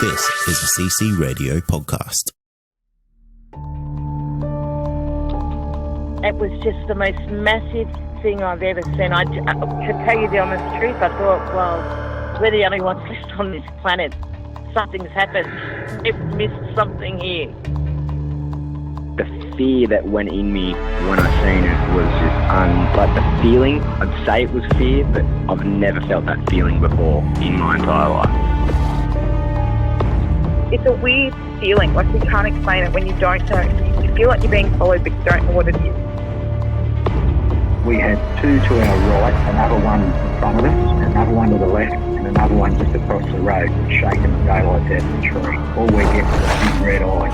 This is a CC Radio podcast. It was just the most massive thing I've ever seen. To tell you the honest truth, I thought, well, we're the only ones left on this planet. Something's happened. We've missed something here. The fear that went in me when I seen it was just like the feeling. I'd say it was fear, but I've never felt that feeling before in my entire life. It's a weird feeling, like you can't explain it when you don't know. You feel like you're being followed, but you don't know what it is. We had two to our right, another one in front of us, another one to the left, and another one just across the road, shaking the daylight out of the tree. All we get was a big red eye.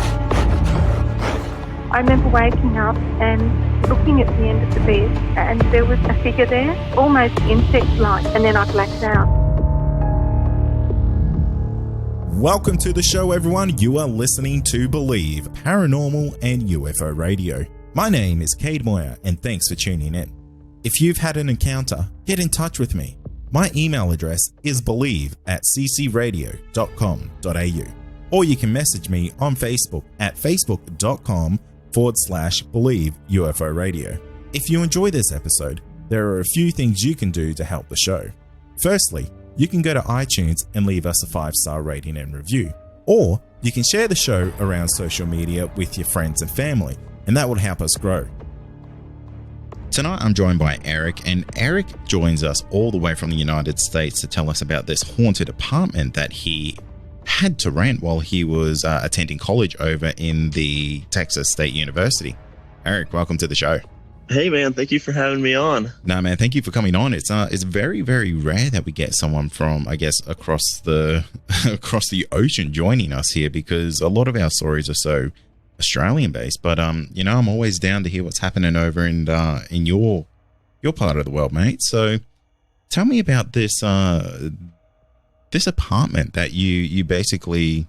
I remember waking up and looking at the end of the bed, and there was a figure there, almost insect-like, and then I blacked out. Welcome to the show, everyone. You are listening to Believe, Paranormal and UFO Radio. My name is Cade Moyer, and thanks for tuning in. If you've had an encounter, get in touch with me. My email address is believe@ccradio.com.au, or you can message me on Facebook at facebook.com/Believe UFO Radio. If you enjoy this episode, there are a few things you can do to help the show. Firstly, you can go to iTunes and leave us a 5-star rating and review, or you can share the show around social media with your friends and family, and that will help us grow. Tonight I'm joined by Eric, and Eric joins us all the way from the United States to tell us about this haunted apartment that he had to rent while he was attending college over in the Texas State University. Eric, welcome to the show. Hey man, thank you for having me on. No man, thank you for coming on. It's very, very rare that we get someone from, I guess, across the ocean joining us here, because a lot of our stories are so Australian based. But I'm always down to hear what's happening over in your part of the world, mate. So tell me about this apartment that you basically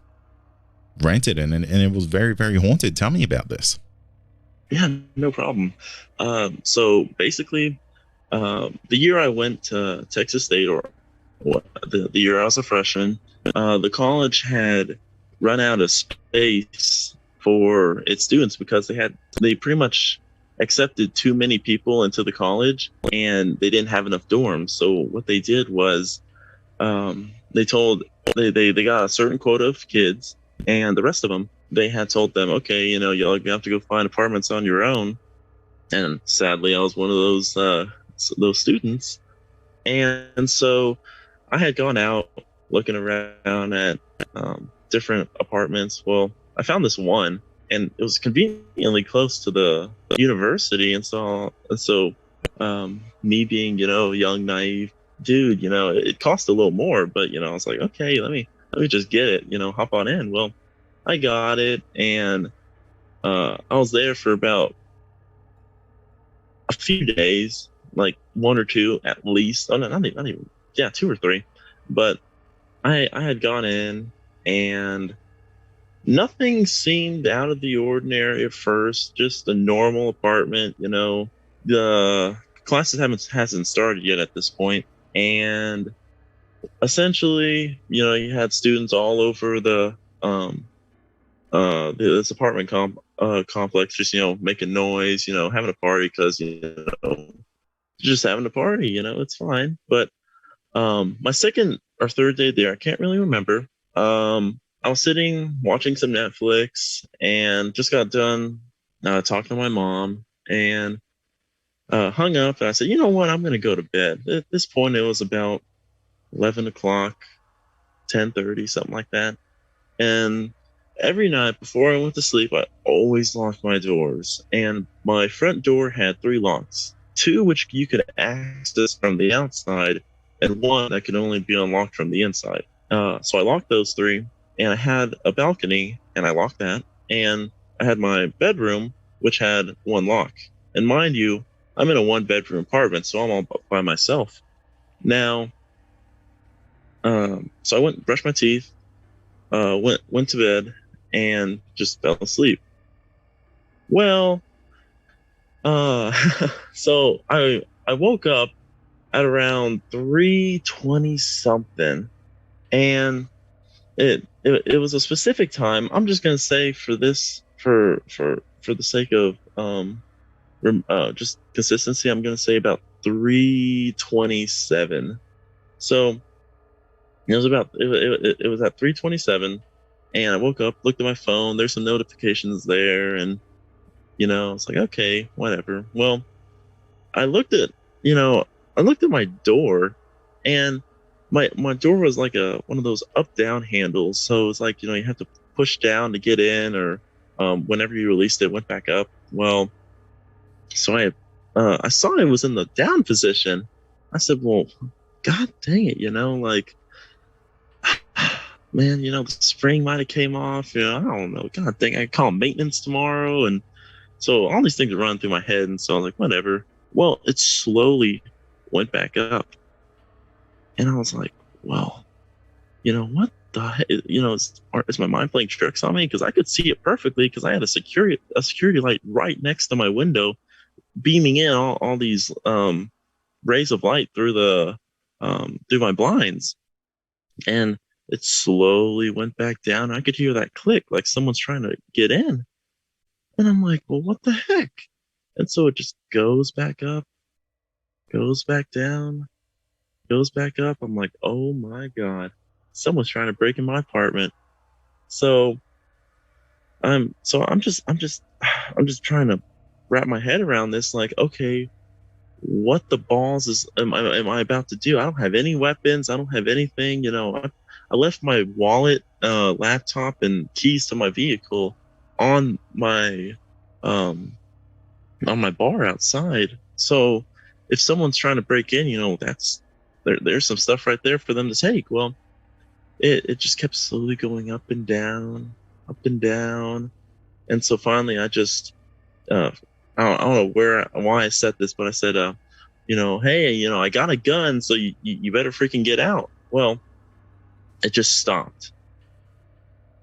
rented and it was very, very haunted. Tell me about this. Yeah, no problem. So basically, the year I went to Texas State, or the year I was a freshman, the college had run out of space for its students because they pretty much accepted too many people into the college, and they didn't have enough dorms. So what they did was, they got a certain quota of kids, and the rest of them, they had told them, okay, y'all have to go find apartments on your own. And sadly, I was one of those students. And so I had gone out looking around at different apartments. Well, I found this one, and it was conveniently close to the university. And so me being, a young, naive dude, it cost a little more, but, I was like, okay, let me just get it, hop on in. Well, I got it, and I was there for about a few days, like 1 or 2 at least. Oh no, not even. Yeah, 2 or 3. But I had gone in, and nothing seemed out of the ordinary at first. Just a normal apartment. The classes hasn't started yet at this point, and essentially, you had students all over this apartment complex, just making noise, having a party, because just having a party, it's fine. But my second or third day there, I can't really remember. I was sitting watching some Netflix, and just got done talking to my mom, and hung up, and I said, you know what, I'm gonna go to bed. At this point, it was about 11 o'clock, 10:30, something like that. And every night before I went to sleep, I always locked my doors. And my front door had 3 locks, 2 which you could access from the outside, and 1 that could only be unlocked from the inside. So I locked those 3, and I had a balcony, and I locked that. And I had my bedroom, which had 1 lock. And mind you, I'm in a 1-bedroom apartment, so I'm all by myself. Now, so I went and brushed my teeth, went to bed, and just fell asleep. Well, so I woke up at around 3:20 something, and it was a specific time. I'm just gonna say for this for the sake of just consistency, I'm gonna say about 3:27. So it was at 3:27, and I woke up, looked at my phone. There's some notifications there, and it's like, okay, whatever. Well, I looked at my door, and my door was like one of those up down handles. So it's like you have to push down to get in, or whenever you released it, went back up. Well, so I saw it was in the down position. I said, well, God dang it, like, man, the spring might have came off. I don't know. God dang, I call maintenance tomorrow, and so all these things are running through my head, and so I was like, whatever. Well, it slowly went back up, and I was like, well, what the heck? Is my mind playing tricks on me? Because I could see it perfectly, because I had a security light right next to my window, beaming in all these rays of light through my blinds, and it slowly went back down. I could hear that click, like someone's trying to get in, and I'm like, well, what the heck? And so it just goes back up, goes back down, goes back up. I'm like, oh my God, someone's trying to break in my apartment. So I'm just trying to wrap my head around this. Like, okay, what the balls am I about to do? I don't have any weapons. I don't have anything. I left my wallet, laptop, and keys to my vehicle on my bar outside. So if someone's trying to break in, there's some stuff right there for them to take. Well, it just kept slowly going up and down, and so finally I just I don't know why I said this, but I said, hey, I got a gun, so you better freaking get out. Well, it just stopped,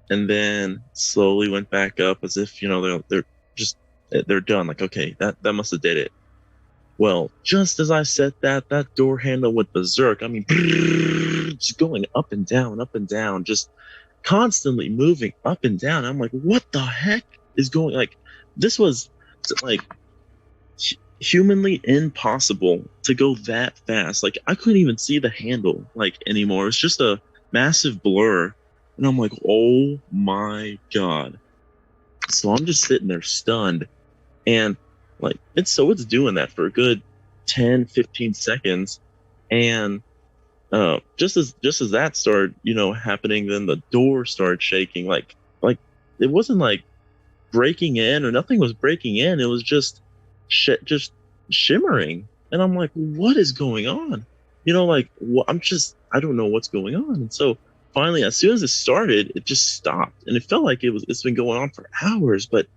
and then slowly went back up as if they're done. Like, okay, that must have did it. Well, just as I said that door handle went berserk. I mean, just going up and down, just constantly moving up and down. I'm like, what the heck is going? Like, this was like humanly impossible to go that fast. Like, I couldn't even see the handle anymore. It was just a massive blur, and I'm like, oh my God. So I'm just sitting there stunned, and it's doing that for a good 10-15 seconds, and just as that started happening, then the door started shaking. Like it wasn't like breaking in, or nothing was breaking in. It was just shimmering, and I'm like, what is going on? I don't know what's going on. And so finally, as soon as it started, it just stopped, and it felt like it's been going on for hours, but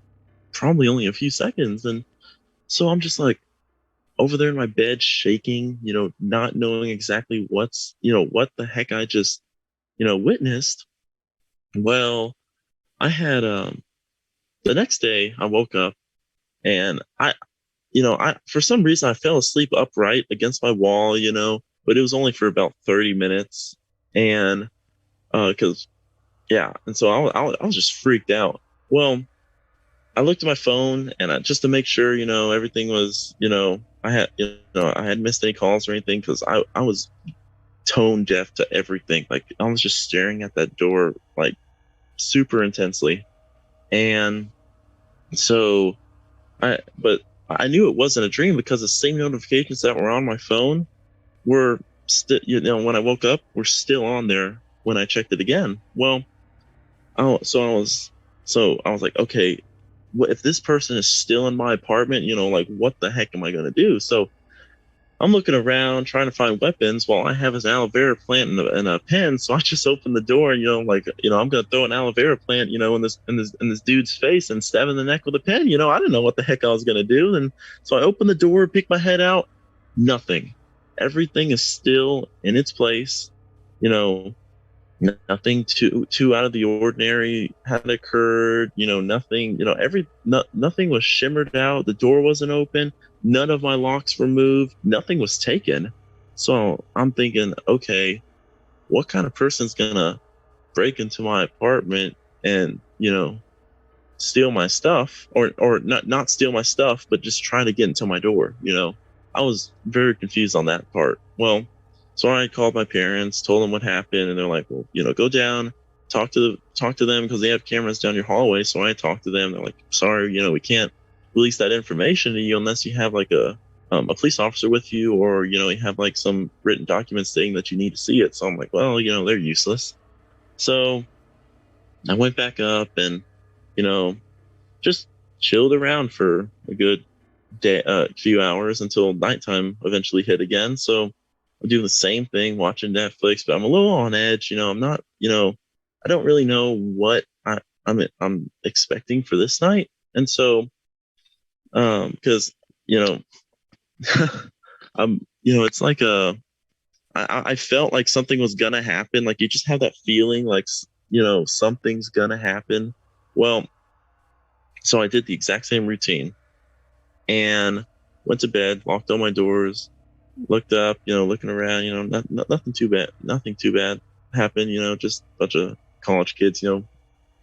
probably only a few seconds. And so I'm just like over there in my bed, shaking, not knowing exactly what the heck I just witnessed. Well, I had the next day I woke up, and I for some reason I fell asleep upright against my wall, but it was only for about 30 minutes, and and so I was just freaked out. Well, I looked at my phone, and just to make sure everything was I hadn't missed any calls or anything, because I was tone deaf to everything. Like, I was just staring at that door super intensely, and so but I knew it wasn't a dream, because the same notifications that were on my phone were still, when I woke up, were still on there when I checked it again. Well, so I was like, okay, what if this person is still in my apartment? What the heck am I going to do? So I'm looking around trying to find weapons. While I have his aloe vera plant and a pen, so I just opened the door, and I'm going to throw an aloe vera plant, in this dude's face and stab him in the neck with a pen. I didn't know what the heck I was going to do. And so I opened the door, picked my head out, nothing. Everything is still in its place. Nothing too out of the ordinary had occurred. Nothing. Nothing was shimmered out. The door wasn't open. None of my locks were moved. Nothing was taken. So I'm thinking, okay, what kind of person's gonna break into my apartment and, steal my stuff, or not steal my stuff, but just try to get into my door. I was very confused on that part. Well, so I called my parents, told them what happened, and they're like, well, go down, talk to them, because they have cameras down your hallway. So I talked to them. They're like, sorry, we can't release that information to you unless you have like a police officer with you, or you have like some written document saying that you need to see it. So I'm like, well, they're useless. So I went back up and just chilled around for a good few hours until nighttime eventually hit again. So I'm doing the same thing, watching Netflix, but I'm a little on edge. I'm not, I don't really know what I'm expecting for this night. And so, because, it's like I felt like something was gonna happen. Like you just have that feeling like, something's gonna happen. Well, so I did the exact same routine and went to bed, locked all my doors, looked up, looking around, nothing too bad happened, just a bunch of college kids,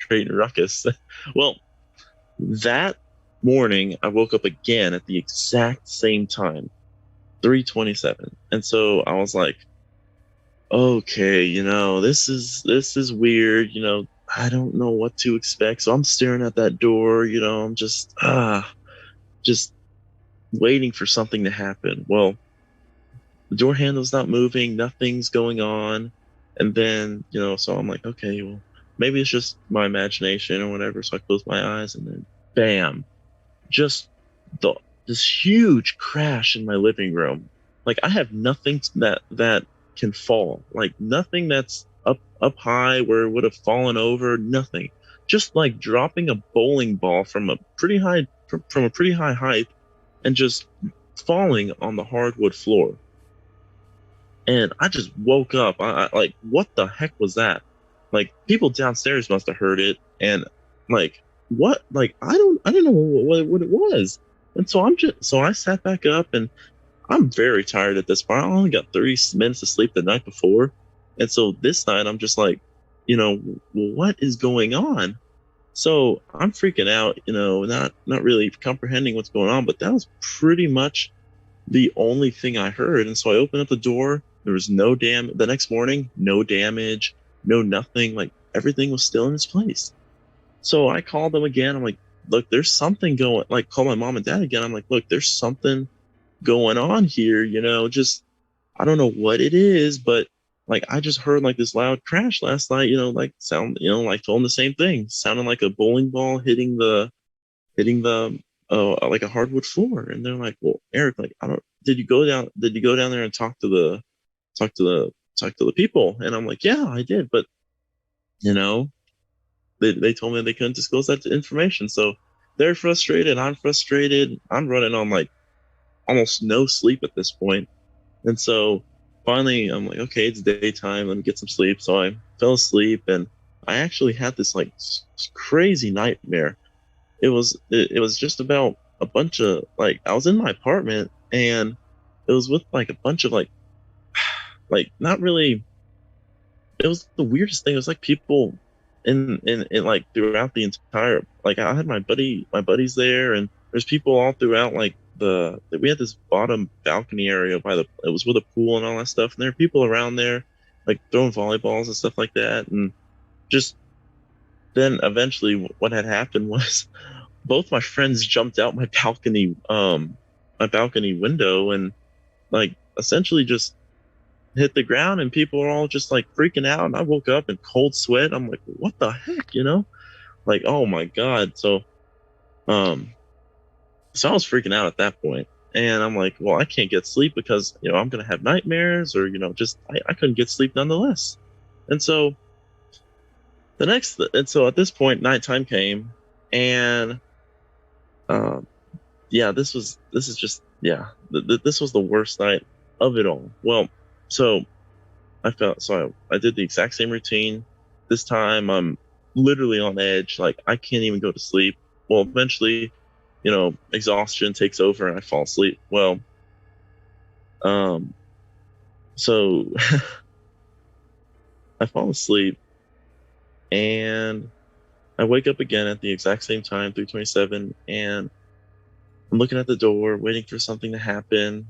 creating a ruckus. Well, that morning I woke up again at the exact same time, 3:27. And so I was like, okay, this is weird, I don't know what to expect. So I'm staring at that door, I'm just waiting for something to happen. Well, the door handle's not moving, nothing's going on. And then, so I'm like, okay, well, maybe it's just my imagination or whatever. So I close my eyes and then bam, just this huge crash in my living room. Like I have nothing that can fall, like nothing that's up high where it would have fallen over, nothing. Just like dropping a bowling ball from a pretty high height and just falling on the hardwood floor. And I just woke up. I like, what the heck was that? Like people downstairs must have heard it, and like what? Like I didn't know what it was. And so I sat back up, and I'm very tired at this point. I only got 30 minutes of sleep the night before. And so this night I'm just like, what is going on? So I'm freaking out, not really comprehending what's going on, but that was pretty much the only thing I heard. And so I opened up the door. There was the next morning, no damage, no nothing. Like everything was still in its place. So I called them again. I'm like, look, there's something going, like call my mom and dad again. I'm like, look, there's something going on here, just, I don't know what it is, but like, I just heard like this loud crash last night, like sound, like told them the same thing, sounding like a bowling ball hitting the like a hardwood floor. And they're like, well, Eric, like, did you go down there and talk to the people? And I'm like, yeah, I did. But, they told me they couldn't disclose that information. So they're frustrated. I'm frustrated. I'm running on like almost no sleep at this point. And so finally I'm like, okay, it's daytime, let me get some sleep. So I fell asleep, and I actually had this like crazy nightmare. It was just about a bunch of like, I was in my apartment, and it was with like a bunch of like not really, it was the weirdest thing. It was like people in like throughout the entire, like I had my buddies there, and there's people all throughout like we had this bottom balcony area it was with a pool and all that stuff, and there are people around there like throwing volleyballs and stuff like that. And just then eventually what had happened was both my friends jumped out my balcony window and like essentially just hit the ground, and people are all just like freaking out. And I woke up in cold sweat. I'm like, what the heck, like, oh my God. So I was freaking out at that point, and I'm like, well, I can't get sleep because, I'm going to have nightmares, or, just, I couldn't get sleep nonetheless. And so at this point, nighttime came, and, this was the worst night of it all. Well, so I did the exact same routine. This time I'm literally on edge. Like I can't even go to sleep. Well, eventually, exhaustion takes over and I fall asleep. Well, so I fall asleep, and I wake up again at the exact same time, 3:27, and I'm looking at the door, waiting for something to happen.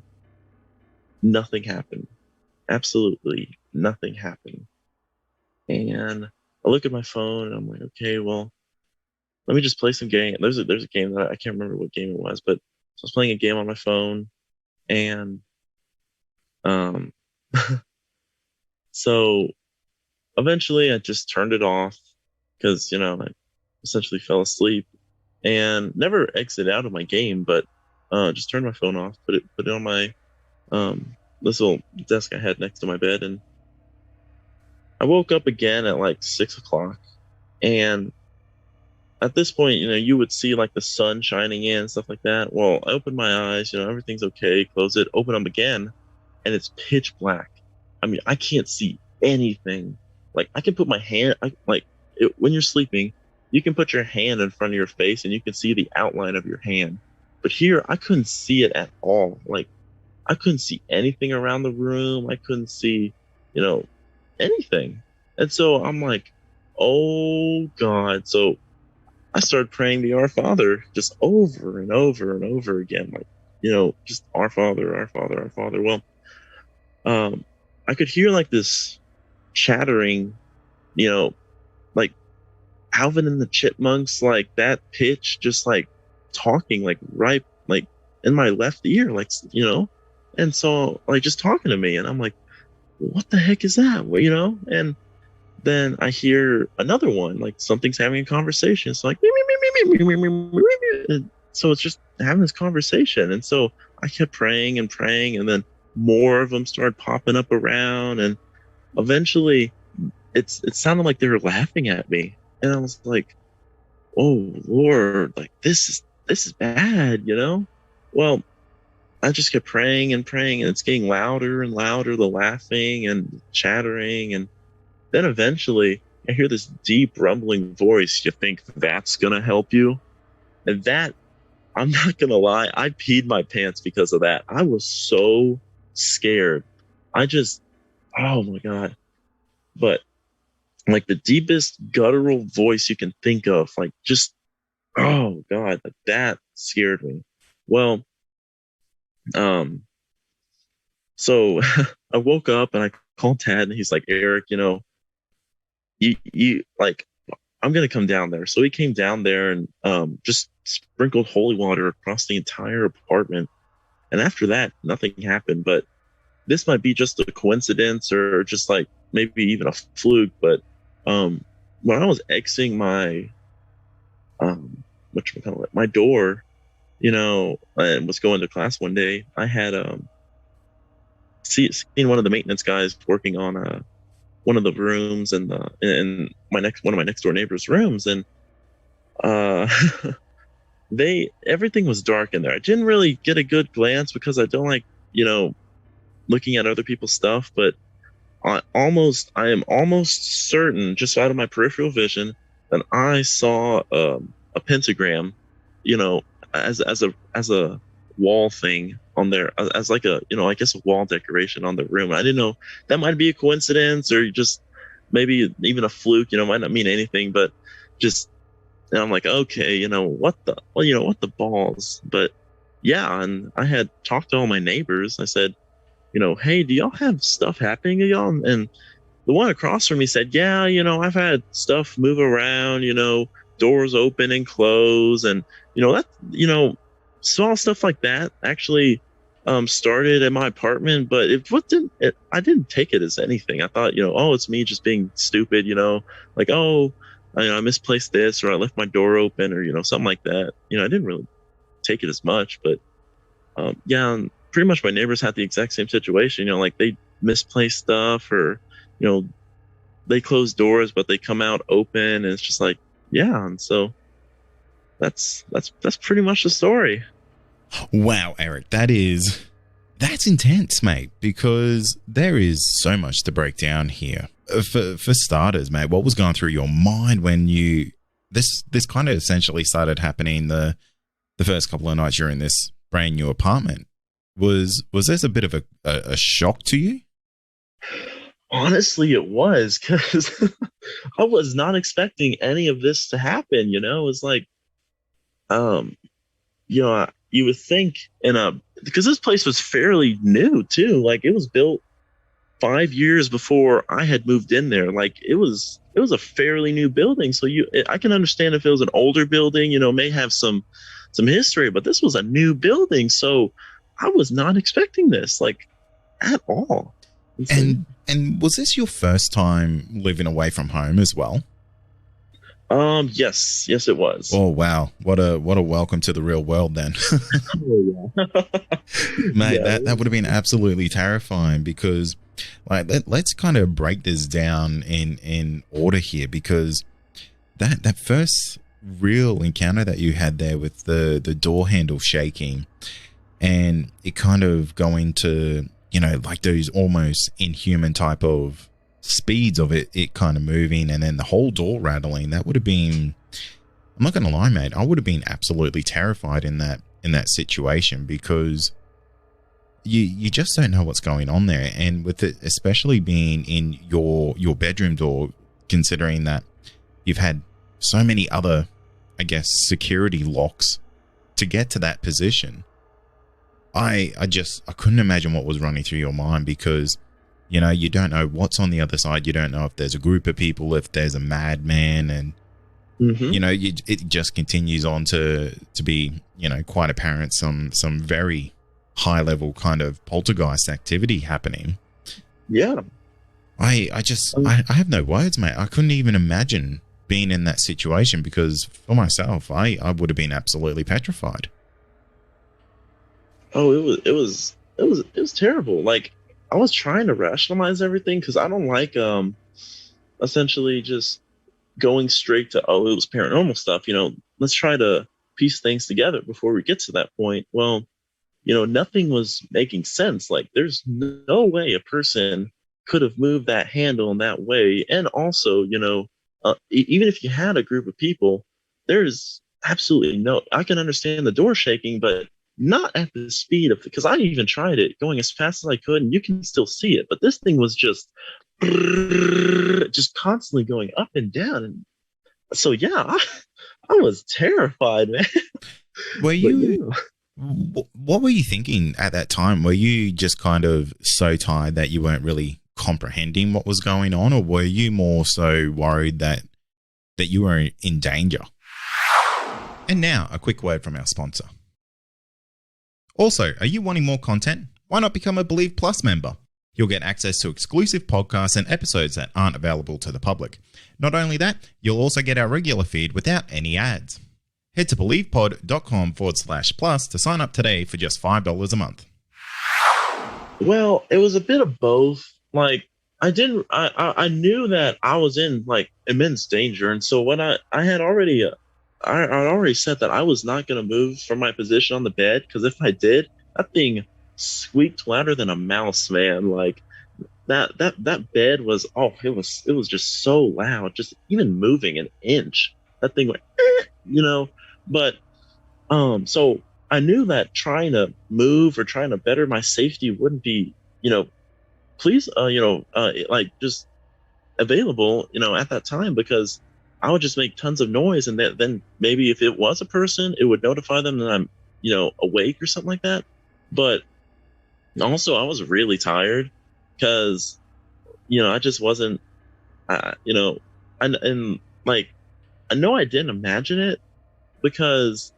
Nothing happened. Absolutely nothing happened. And I look at my phone and I'm like, okay, well, let me just play some game. There's a game that I can't remember what game it was, but I was playing a game on my phone, and um, so eventually I just turned it off because I essentially fell asleep and never exited out of my game, but just turned my phone off, put it on my this little desk I had next to my bed, and I woke up again at like 6 o'clock, and at this point, you would see like the sun shining in, stuff like that. Well, I opened my eyes, everything's okay, close it, open them again, and it's pitch black. I mean, I can't see anything. Like, I can put my hand, when you're sleeping, you can put your hand in front of your face and you can see the outline of your hand. But here, I couldn't see it at all. Like, I couldn't see anything around the room. I couldn't see, anything. And so I'm like, oh God. So I started praying the Our Father just over and over and over again. Like, just Our Father, Our Father, Our Father. Well, I could hear like this chattering, like Alvin and the Chipmunks, like that pitch, just like talking, like right, like in my left ear, like, and so like just talking to me. And I'm like, what the heck is that? Well, and then I hear another one, like something's having a conversation. It's like, and so it's just having this conversation. And so I kept praying and praying, and then more of them started popping up around, and eventually it sounded like they were laughing at me. And I was like, oh Lord, like this is bad, Well, I just kept praying and praying, and it's getting louder and louder, the laughing and chattering. And then eventually I hear this deep rumbling voice. You think that's going to help you? And that, I'm not going to lie, I peed my pants because of that. I was so scared. Oh my God. But like the deepest guttural voice you can think of, like just, oh God, like that scared me. Well, so I woke up and I called Tad, and he's like, Eric, you like, I'm going to come down there. So he came down there and just sprinkled holy water across the entire apartment. And after that, nothing happened. But this might be just a coincidence or just like maybe even a fluke. But when I was exiting my my door, and was going to class one day, I had seen one of the maintenance guys working on one of the rooms in one of my next door neighbor's rooms, and everything was dark in there. I didn't really get a good glance because I don't like looking at other people's stuff, but I am almost certain, just out of my peripheral vision, that I saw a pentagram, as a wall thing on there, as like a I guess a wall decoration on the room. I didn't know, that might be a coincidence or just maybe even a fluke, might not mean anything, but just, and I'm like, okay, what the balls. But yeah, and I had talked to all my neighbors. I said, hey, do y'all have stuff happening to y'all? And the one across from me said, yeah, I've had stuff move around, doors open and close, and small stuff like that actually started at my apartment. But I didn't take it as anything. I thought, oh, it's me just being stupid, like, oh, I misplaced this, or I left my door open, or something like that. I didn't really take it as much. But yeah, and pretty much my neighbors had the exact same situation. Like they misplaced stuff, or they close doors but they come out open, and it's just like, yeah. And so that's pretty much the story. Wow, Eric, that's intense, mate, because there is so much to break down here. For starters, mate, what was going through your mind when this kind of essentially started happening the first couple of nights you're in this brand new apartment? Was this a bit of a shock to you? Honestly, it was, because I was not expecting any of this to happen. It was like, um, you would think because this place was fairly new too. Like, it was built 5 years before I had moved in there. Like, it was a fairly new building. So I can understand if it was an older building, may have some history, but this was a new building. So I was not expecting this, like, at all. And was this your first time living away from home as well? Yes, it was. Oh wow, what a welcome to the real world then. Oh, yeah. Mate, Yeah. that would have been absolutely terrifying, because like let's kind of break this down in order here, because that first real encounter that you had there with the door handle shaking, and it kind of going to, like those almost inhuman type of speeds of it kind of moving, and then the whole door rattling, that would have been, I'm not gonna lie, mate, I would have been absolutely terrified in that situation, because you just don't know what's going on there. And with it especially being in your bedroom door, considering that you've had so many other, I guess, security locks to get to that position, I couldn't imagine what was running through your mind, because you don't know what's on the other side. You don't know if there's a group of people, if there's a madman, and it just continues on to be quite apparent some very high level kind of poltergeist activity happening. Yeah. I have no words, mate. I couldn't even imagine being in that situation, because for myself, I would have been absolutely petrified. Oh, it was terrible. Like, I was trying to rationalize everything, because I don't like essentially just going straight to, oh, it was paranormal stuff. Let's try to piece things together before we get to that point. Well, nothing was making sense. Like, there's no way a person could have moved that handle in that way. And also, even if you had a group of people, there's absolutely I can understand the door shaking, but not at the speed of, because I even tried it going as fast as I could, and you can still see it, but this thing was just constantly going up and down. And so, yeah, I was terrified, man. Were you? What were you thinking at that time? Were you just kind of so tired that you weren't really comprehending what was going on, or were you more so worried that you were in danger? And now, a quick word from our sponsor. Also, are you wanting more content? Why not become a Believe Plus member? You'll get access to exclusive podcasts and episodes that aren't available to the public. Not only that, you'll also get our regular feed without any ads. Head to believepod.com/plus to sign up today for just $5 a month. Well, it was a bit of both. Like, I knew that I was in, like, immense danger. And so when I had already said that I was not going to move from my position on the bed, because if I did, that thing squeaked louder than a mouse, man. Like, that bed was, it was just so loud. Just even moving an inch, that thing went, But so I knew that trying to move or trying to better my safety wouldn't be, like, just available, at that time, because I would just make tons of noise, and then maybe if it was a person, it would notify them that I'm, awake or something like that. But also, I was really tired, because, I just wasn't, and like, I know I didn't imagine it, because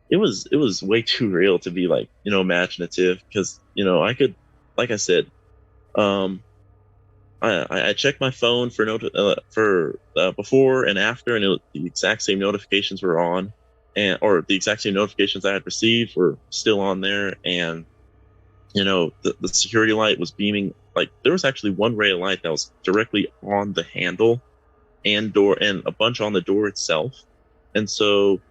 it was way too real to be, like, imaginative, because, I could, like I said, I checked my phone for before and after, and the exact same notifications were on, or the exact same notifications I had received were still on there, and the security light was beaming. Like, there was actually one ray of light that was directly on the handle and door, and a bunch on the door itself, and so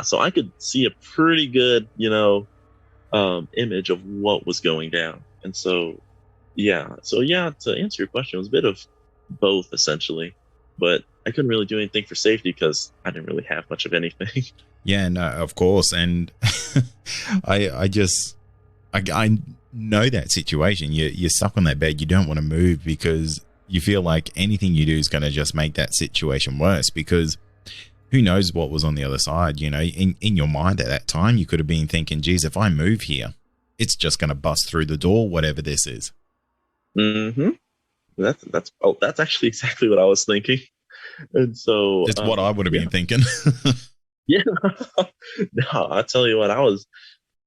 so I could see a pretty good image of what was going down, and so. To answer your question, it was a bit of both, essentially, but I couldn't really do anything for safety because I didn't really have much of anything. Yeah, no, of course. And I know that situation. You're stuck on that bed. You don't want to move because you feel like anything you do is going to just make that situation worse, because who knows what was on the other side. You know, in your mind at that time, you could have been thinking, geez, if I move here, it's just going to bust through the door, whatever this is. Mm-hmm. That's actually exactly what I was thinking. And so it's what I would have been thinking. Yeah. No, I tell you what, I was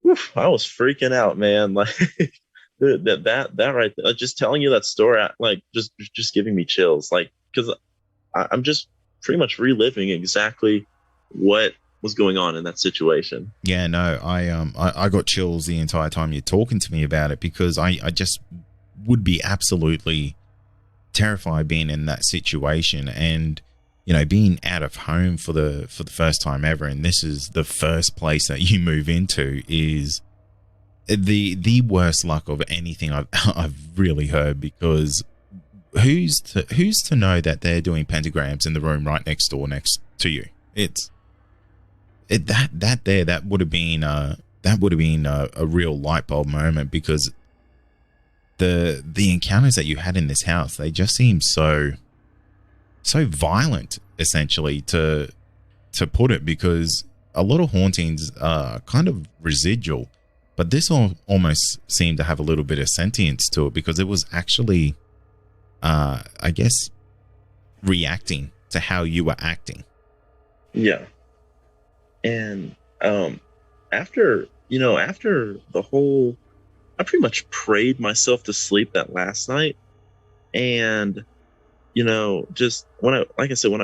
freaking out, man. Like that right there, just telling you that story, like just giving me chills, like, because I'm just pretty much reliving exactly what was going on in that situation. Yeah, no, I got chills the entire time you're talking to me about it, because I just would be absolutely terrified being in that situation, and you know, being out of home for the first time ever, and this is the first place that you move into, is the worst luck of anything I've really heard, because who's to know that they're doing pentagrams in the room right next door next to you? That would have been a real light bulb moment, because the encounters that you had in this house, they just seem so violent, essentially, to put it, because a lot of hauntings are kind of residual, but this almost seemed to have a little bit of sentience to it, because it was actually I guess reacting to how you were acting. Yeah. And after the whole, I pretty much prayed myself to sleep that last night. And, you know, just when I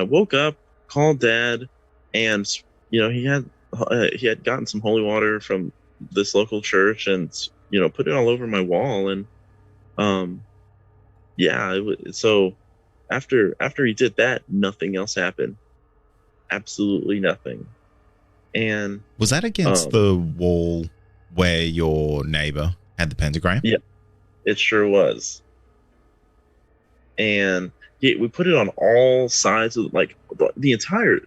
woke up, called Dad, and, you know, he had gotten some holy water from this local church, and, you know, put it all over my wall. And, so after he did that, nothing else happened. Absolutely nothing. And was that against the wall where your neighbor had the pentagram? Yeah, it sure was. And yeah, we put it on all sides of, like, the entire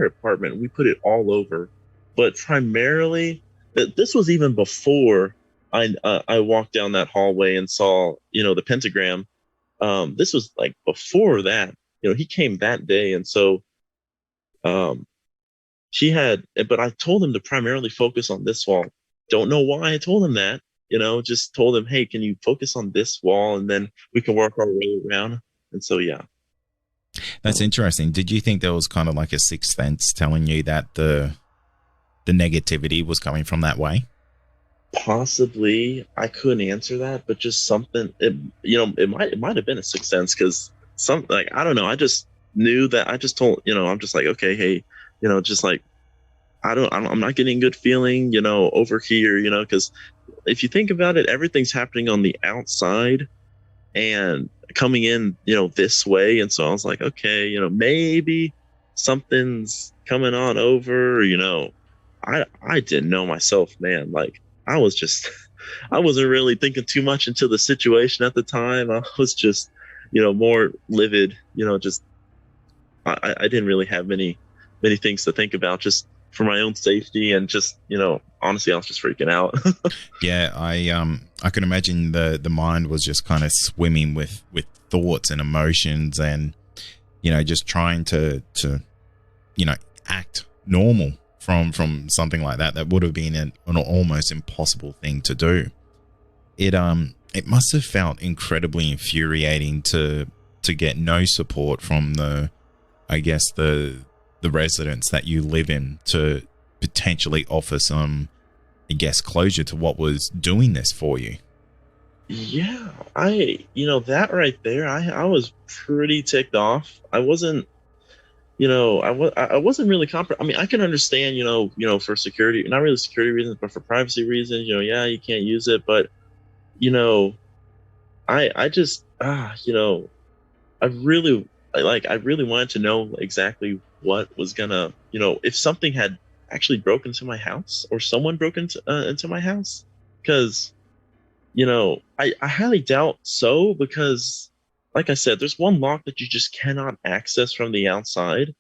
apartment. We put it all over, but primarily, this was even before I walked down that hallway and saw, you know, the pentagram. This was like before that. You know, he came that day, and so but I told him to primarily focus on this wall. Don't know why I told him that. You know, just told him, hey, can you focus on this wall, and then we can work our way around. And so, yeah. That's interesting. Did you think there was kind of like a sixth sense telling you that the negativity was coming from that way? Possibly. I couldn't answer that, but just something. It might have been a sixth sense, because I don't know. I just knew that. I just told, you know, I'm just like, okay, hey, you know, just like, I'm not getting a good feeling, you know, over here, you know, because if you think about it, everything's happening on the outside and coming in, you know, this way. And so I was like, okay, you know, maybe something's coming on over, you know. I didn't know myself, man. Like, I wasn't really thinking too much into the situation at the time. I was just, you know, more livid, you know, just, I didn't really have many things to think about, just for my own safety, and just, you know, honestly, I was just freaking out. Yeah, I can imagine the mind was just kind of swimming with thoughts and emotions, and, you know, just trying to you know, act normal from something like that would have been an almost impossible thing to do. It must have felt incredibly infuriating to get no support from the residents that you live in, to potentially offer some, I guess, closure to what was doing this for you. Yeah, that right there, I was pretty ticked off. I wasn't, you know, I wasn't really I mean, I can understand, you know, for security, not really security reasons, but for privacy reasons, you know, yeah, you can't use it, but, you know, I just, you know, I really wanted to know exactly what was gonna, you know, if something had actually broken into my house, or someone broke into my house, because, you know, I highly doubt so, because, like I said, there's one lock that you just cannot access from the outside,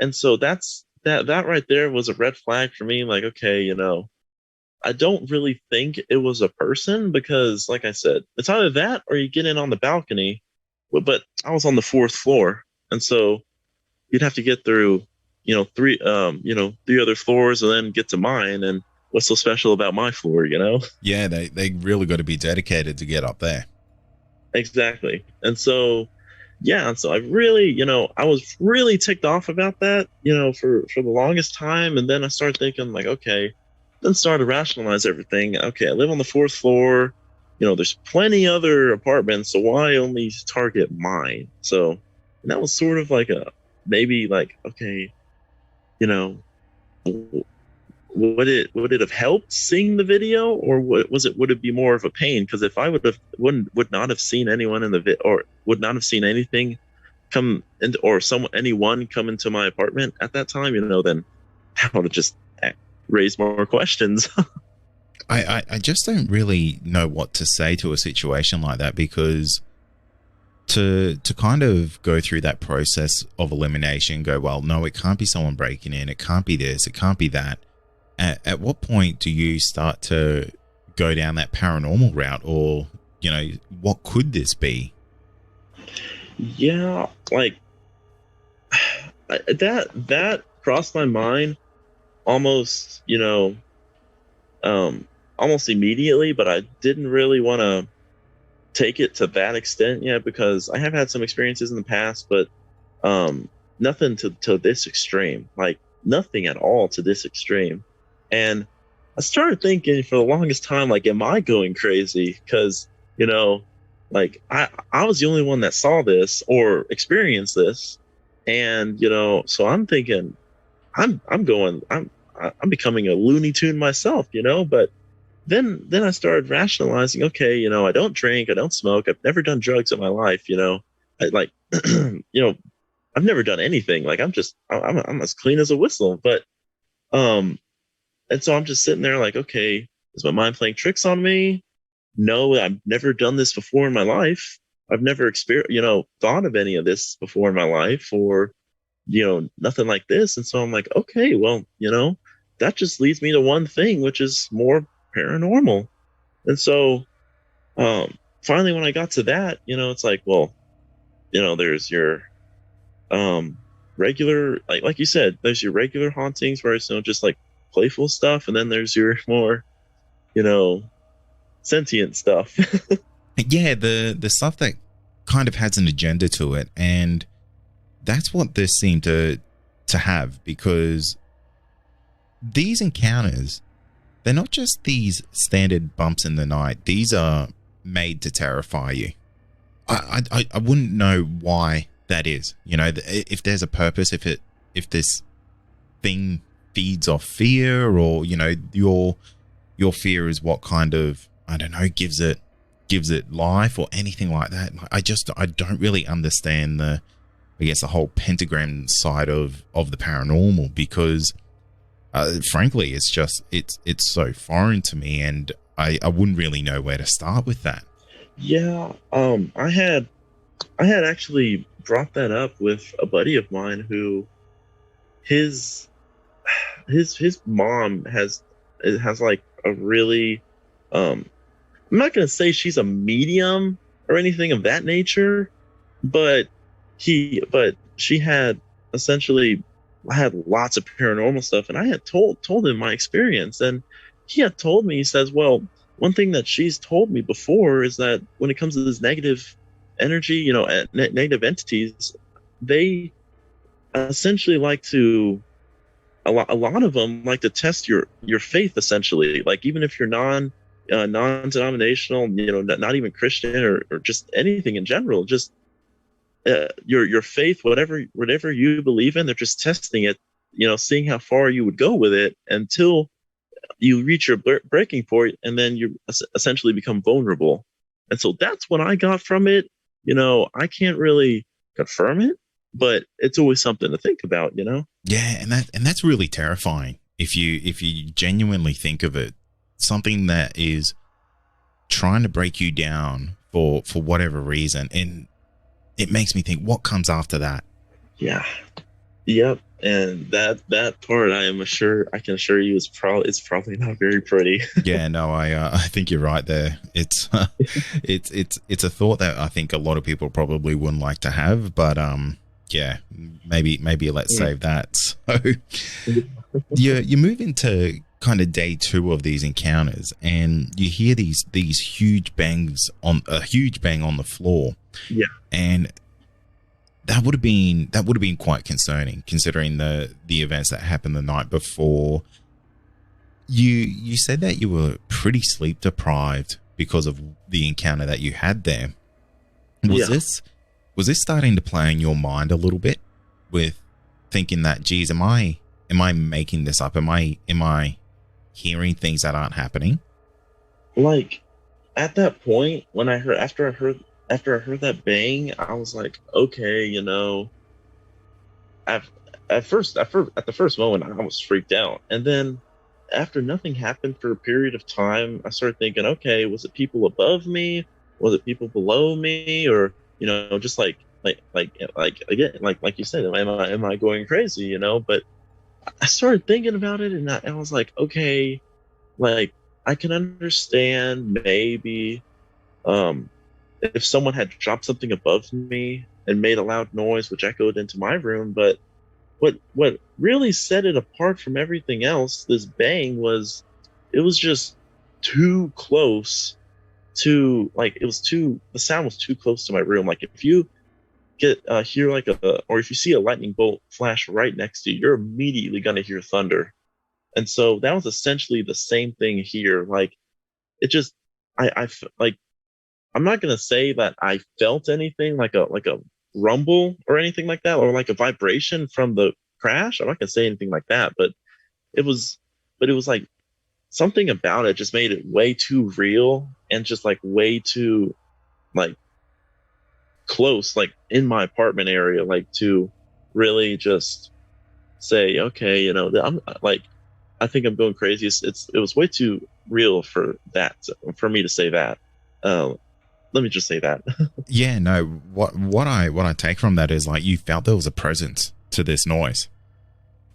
and so that right there was a red flag for me. Like, okay, you know, I don't really think it was a person because, like I said, it's either that or you get in on the balcony. But I was on the 4th floor, and so you'd have to get through, three other floors and then get to mine. And what's so special about my floor, Yeah, they really got to be dedicated to get up there. Exactly. And so, yeah, and so I really, I was really ticked off about that, for the longest time. And then I started thinking like, okay, then started to rationalize everything. Okay, I live on the 4th floor. There's plenty other apartments, so why only target mine? So, and that was sort of like maybe like, okay, would it have helped seeing the video, or would it be more of a pain? Because if I would not have seen anyone in the or would not have seen anything come into, or anyone come into my apartment at that time, then I would have just raised more questions. I just don't really know what to say to a situation like that, because to kind of go through that process of elimination, go, well, no, it can't be someone breaking in, it can't be this, it can't be that. At what point do you start to go down that paranormal route, or, what could this be? Yeah, like that crossed my mind almost, almost immediately, but I didn't really want to take it to that extent yet, because I have had some experiences in the past, but nothing to this extreme, like nothing at all to this extreme. And I started thinking for the longest time, like, am I going crazy? Because, like I was the only one that saw this or experienced this. And, so I'm thinking I'm becoming a Looney Tune myself, but then I started rationalizing, okay, I don't drink, I don't smoke, I've never done drugs in my life, I like, I've never done anything. Like I'm as clean as a whistle, but, and so I'm just sitting there like, okay, is my mind playing tricks on me? No, I've never done this before in my life. I've never thought of any of this before in my life, or, nothing like this. And so I'm like, okay, well, that just leads me to one thing, which is more paranormal. And so, finally, when I got to that, it's like, well, there's your, regular, like you said, there's your regular hauntings where it's, just like playful stuff. And then there's your more, sentient stuff. Yeah. The stuff that kind of has an agenda to it. And that's what this seemed to have, because these encounters, they're not just these standard bumps in the night. These are made to terrify you. I wouldn't know why that is. If there's a purpose, if this thing feeds off fear, or your fear is what kind of, I don't know, gives it life or anything like that. I don't really understand the whole pentagram side of the paranormal, because frankly, it's so foreign to me, and I wouldn't really know where to start with that. Yeah, I had actually brought that up with a buddy of mine who his mom has like a really I'm not gonna say she's a medium or anything of that nature, but she had essentially had lots of paranormal stuff, and I had told him my experience, and he had told me, he says, well, one thing that she's told me before is that when it comes to this negative energy, negative entities, they essentially like to, a lot of them like to test your faith, essentially. Like, even if you're non-denominational, not even Christian or just anything in general, just your faith, whatever you believe in, they're just testing it, seeing how far you would go with it until you reach your breaking point, and then you essentially become vulnerable. And so that's what I got from it. I can't really confirm it, but it's always something to think about, Yeah, and that's really terrifying if you genuinely think of it. Something that is trying to break you down for whatever reason, and it makes me think, what comes after that? Yeah. Yep. and that part I can assure you it's probably not very pretty. Yeah, no, I think you're right there. It's it's a thought that I think a lot of people probably wouldn't like to have, but yeah, maybe let's save that. So you move into kind of day 2 of these encounters, and you hear these huge bang on the floor. Yeah, and that would have been quite concerning, considering the events that happened the night before. You said that you were pretty sleep deprived because of the encounter that you had there. Was this starting to play in your mind a little bit, with thinking that, geez, am I making this up? Am I hearing things that aren't happening? Like at that point when after I heard that bang, I was like, okay, you know, at the first moment I was freaked out, and then after nothing happened for a period of time, I started thinking, okay, was it people above me? Was it people below me? Or, you know, just like again, like you said, am I going crazy? You know, but I started thinking about it, and I was like, okay, like I can understand maybe, if someone had dropped something above me and made a loud noise which echoed into my room, but what really set it apart from everything else, this bang, it was just too close to, like, the sound was too close to my room. Like if you hear or if you see a lightning bolt flash right next to you, you're immediately going to hear thunder. And so that was essentially the same thing here. Like it just, like, I'm not going to say that I felt anything like a rumble or anything like that, or like a vibration from the crash. I'm not going to say anything like that, but it was like something about it just made it way too real, and just like way too like close, like in my apartment area, like to really just say, okay, you know, I'm like, I think I'm going crazy. It was way too real for me to say that. Let me just say that. Yeah, no. What I take from that is, like, you felt there was a presence to this noise.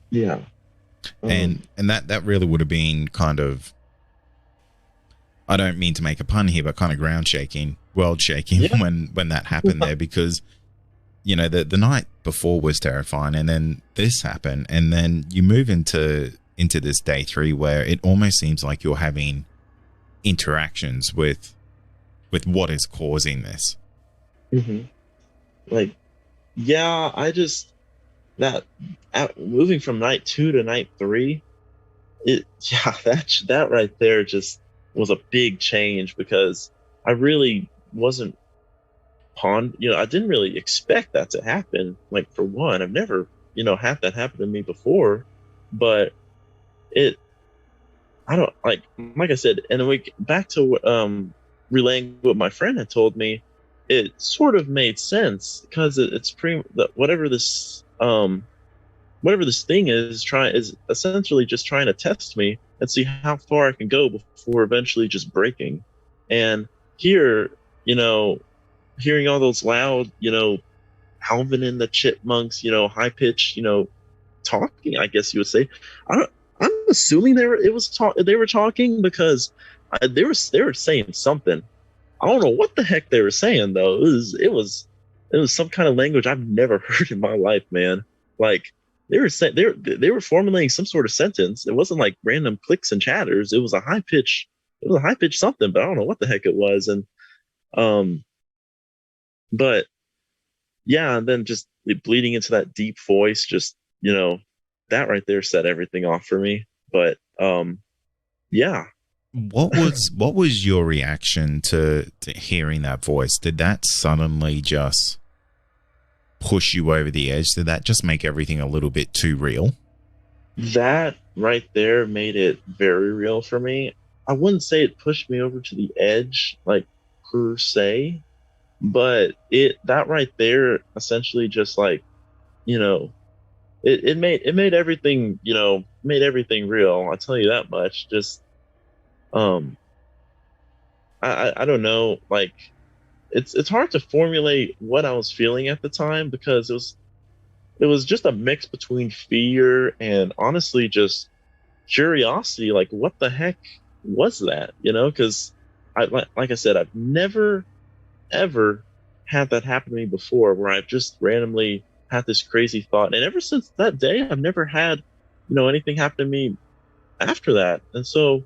Yeah. And that really would have been kind of, I don't mean to make a pun here, but kind of world shaking yeah. when that happened there, because, you know, the night before was terrifying, and then this happened, and then you move into this day 3 where it almost seems like you're having interactions with what is causing this. Mm-hmm. Like, yeah, moving from night 2 to night 3, that right there just was a big change, because I really wasn't I didn't really expect that to happen. Like, for one, I've never, you know, had that happen to me before, but I don't, like I said, and then back to relaying what my friend had told me, it sort of made sense, because it's whatever this thing is essentially just trying to test me and see how far I can go before eventually just breaking. And here, you know, hearing all those loud, you know, Alvin and the Chipmunks, you know, high pitch, you know, talking, I guess you would say. I'm assuming they were talking, because they were saying something. I don't know what the heck they were saying though. It was some kind of language I've never heard in my life, man. Like they were formulating some sort of sentence. It wasn't like random clicks and chatters. It was a high pitch something, but I don't know what the heck it was. And but yeah, and then just bleeding into that deep voice, just, you know, that right there set everything off for me. But yeah. What was your reaction to hearing that voice? Did that suddenly just push you over the edge? Did that just make everything a little bit too real? That right there made it very real for me. I wouldn't say it pushed me over to the edge, like, per se, but that right there essentially just, like, you know, it made everything, you know, made everything real. I'll tell you that much. Just I don't know, like, it's hard to formulate what I was feeling at the time, because it was it was just a mix between fear and honestly just curiosity. Like, what the heck was that? Because like I said, I've never ever had that happen to me before, where I've just randomly had this crazy thought, and ever since that day, I've never had anything happen to me after that. And so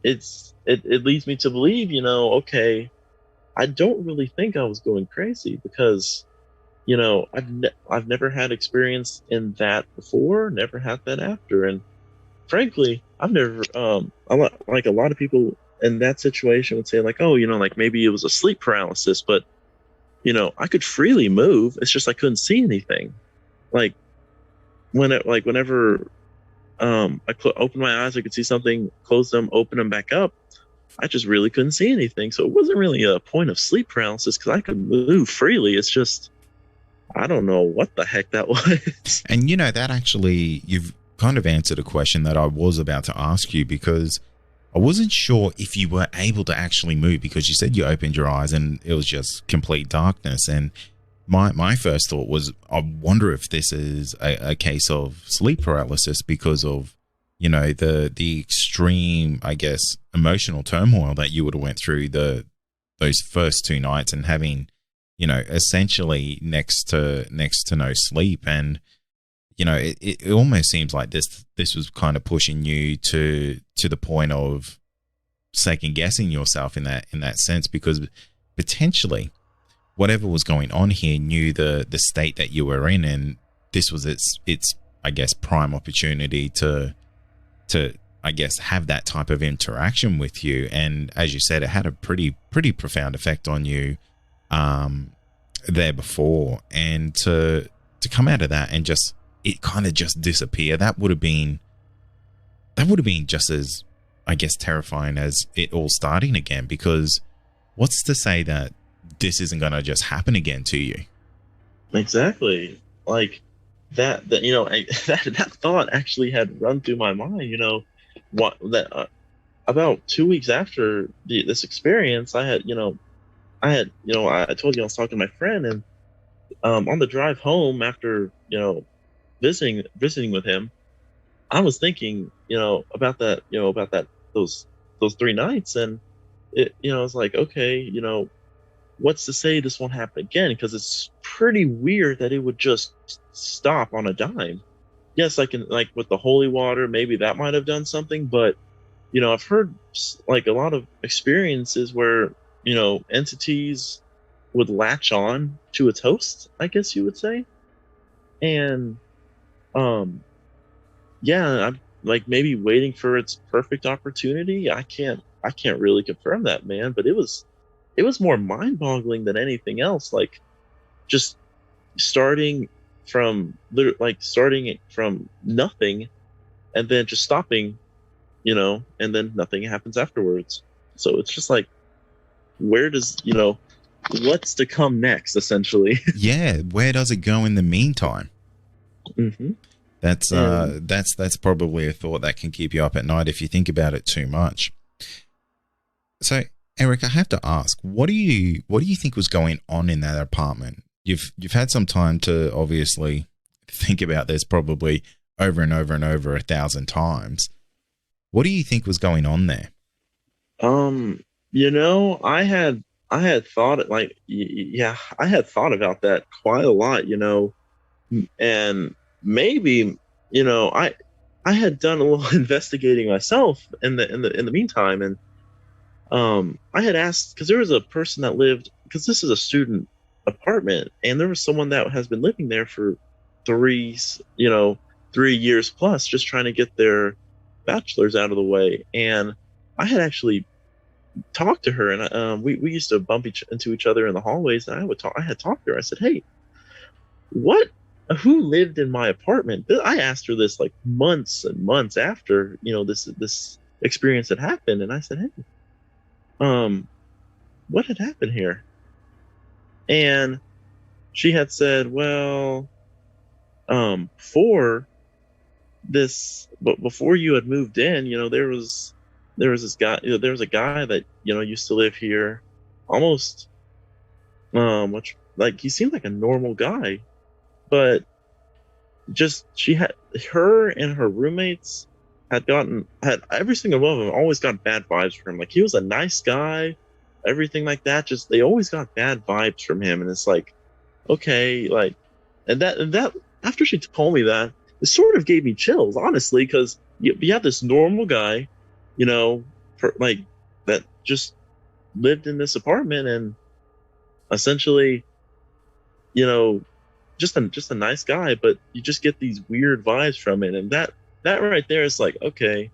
it leads me to believe, okay, I don't really think I was going crazy, because I've never had experience in that before, never had that after. And frankly, I've never like a lot of people in that situation would say, like, oh, like maybe it was a sleep paralysis, but I could freely move, it's just I couldn't see anything. Like whenever opened my eyes, I could see something, close them, open them back up, I just really couldn't see anything. So it wasn't really a point of sleep paralysis, because I could move freely. It's just, I don't know what the heck that was. And that actually, you've kind of answered a question that I was about to ask you, because I wasn't sure if you were able to actually move, because you said you opened your eyes and it was just complete darkness. And my first thought was, I wonder if this is a case of sleep paralysis because of the extreme, I guess, emotional turmoil that you would have went through those first 2 nights, and having essentially next to no sleep. And it almost seems like this was kind of pushing you to the point of second guessing yourself in that sense, because potentially whatever was going on here knew the state that you were in, and this was its I guess prime opportunity to I guess have that type of interaction with you. And as you said, it had a pretty profound effect on you there before, and to come out of that and just it kind of just disappear, that would have been just as, I guess, terrifying as it all starting again, because what's to say that this isn't going to just happen again to you? Exactly. Like that that thought actually had run through my mind. What that about 2 weeks after this experience, I told you I was talking to my friend, and on the drive home after visiting with him, I was thinking about that those 3 nights, and I was like, okay, what's to say this won't happen again? Because it's pretty weird that it would just stop on a dime. Yes, I can, like with the holy water, maybe that might have done something, but I've heard like a lot of experiences where entities would latch on to its host, I guess you would say. And yeah, I'm like maybe waiting for its perfect opportunity. I can't really confirm that, man, but it was more mind-boggling than anything else. Like just starting from nothing, and then just stopping, and then nothing happens afterwards. So it's just like, where does what's to come next, essentially? Yeah, where does it go in the meantime? Mm-hmm. That's probably a thought that can keep you up at night if you think about it too much. So, Eric, I have to ask, what do you think was going on in that apartment? You've had some time to obviously think about this, probably over and over and over 1,000 times. What do you think was going on there? I had thought I had thought about that quite a lot, and maybe, I had done a little investigating myself in the meantime, and I had asked, because there was a person that lived, because this is a student apartment, and there was someone that has been living there for 3 years plus, just trying to get their bachelor's out of the way. And I had actually talked to her, and we used to bump into each other in the hallways, and I had talked to her. I said, hey, who lived in my apartment? I asked her this like months and months after this experience had happened, and I said, hey, what had happened here? And she had said, well, before you had moved in, there was this guy, there was a guy that used to live here, almost like he seemed like a normal guy, but just she had her and her roommates had every single one of them always got bad vibes from him. Like, he was a nice guy, everything like that. Just they always got bad vibes from him, and it's like, okay, like, and that after she told me that, it sort of gave me chills, honestly, because you have this normal guy, like, that just lived in this apartment and essentially, just a nice guy, but you just get these weird vibes from it, and that right there is like, okay,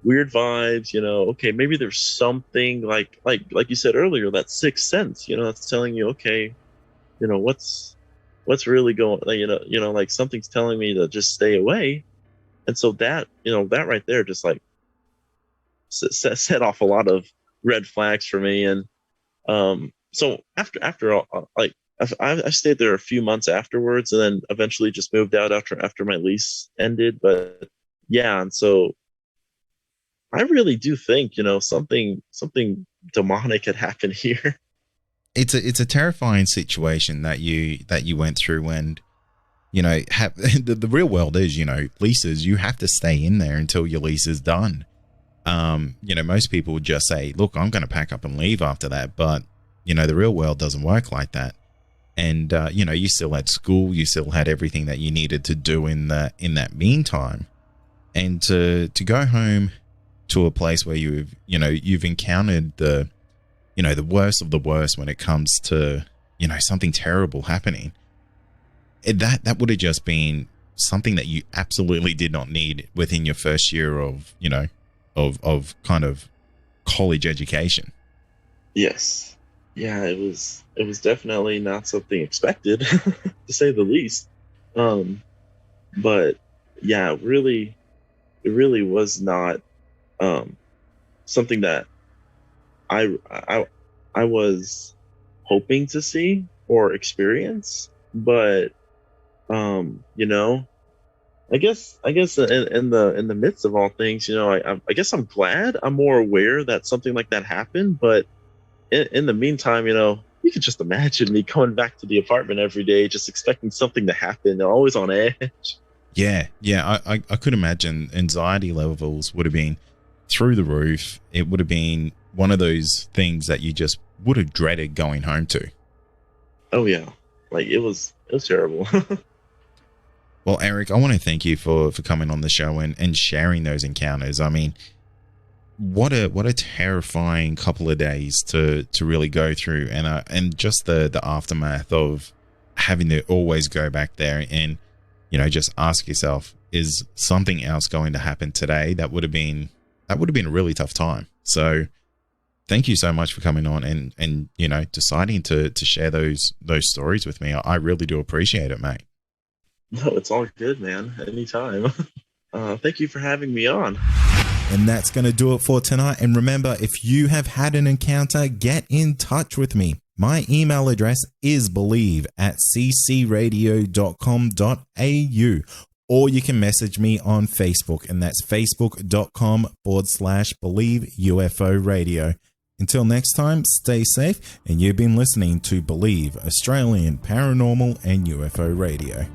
weird vibes, okay, maybe there's something like you said earlier, that sixth sense, that's telling you, okay, what's really going, like something's telling me to just stay away. And so that right there just like set off a lot of red flags for me. And so after all, like, I stayed there a few months afterwards, and then eventually just moved out after my lease ended. But yeah, and so I really do think something demonic had happened here. It's a terrifying situation that you went through, and the real world is, leases, you have to stay in there until your lease is done. Most people would just say, look, I'm going to pack up and leave after that, but the real world doesn't work like that. And you still had school, you still had everything that you needed to do in that meantime, and to go home to a place where you've encountered the worst of the worst when it comes to something terrible happening. That would have just been something that you absolutely did not need within your first year of of kind of college education. Yes. Yeah, it was definitely not something expected, to say the least. But yeah, it really was not something that I was hoping to see or experience. But I guess in the midst of all things, I guess I'm glad I'm more aware that something like that happened. But in the meantime, you could just imagine me going back to the apartment every day, just expecting something to happen, always on edge. Yeah. I could imagine anxiety levels would have been through the roof. It would have been one of those things that you just would have dreaded going home to. Oh yeah, like it was terrible. Well, Eric, I want to thank you for coming on the show and sharing those encounters. I mean, what a terrifying couple of days to really go through, and just the aftermath of having to always go back there and just ask yourself, is something else going to happen today? That would have been a really tough time. So thank you so much for coming on and deciding to share those stories with me. I really do appreciate it, mate. No, it's all good, man. Anytime. Thank you for having me on. And that's going to do it for tonight. And remember, if you have had an encounter, get in touch with me. My email address is believe@ccradio.com.au, or you can message me on Facebook, and that's facebook.com/Believe UFO Radio. Until next time, stay safe, and you've been listening to Believe Australian Paranormal and UFO Radio.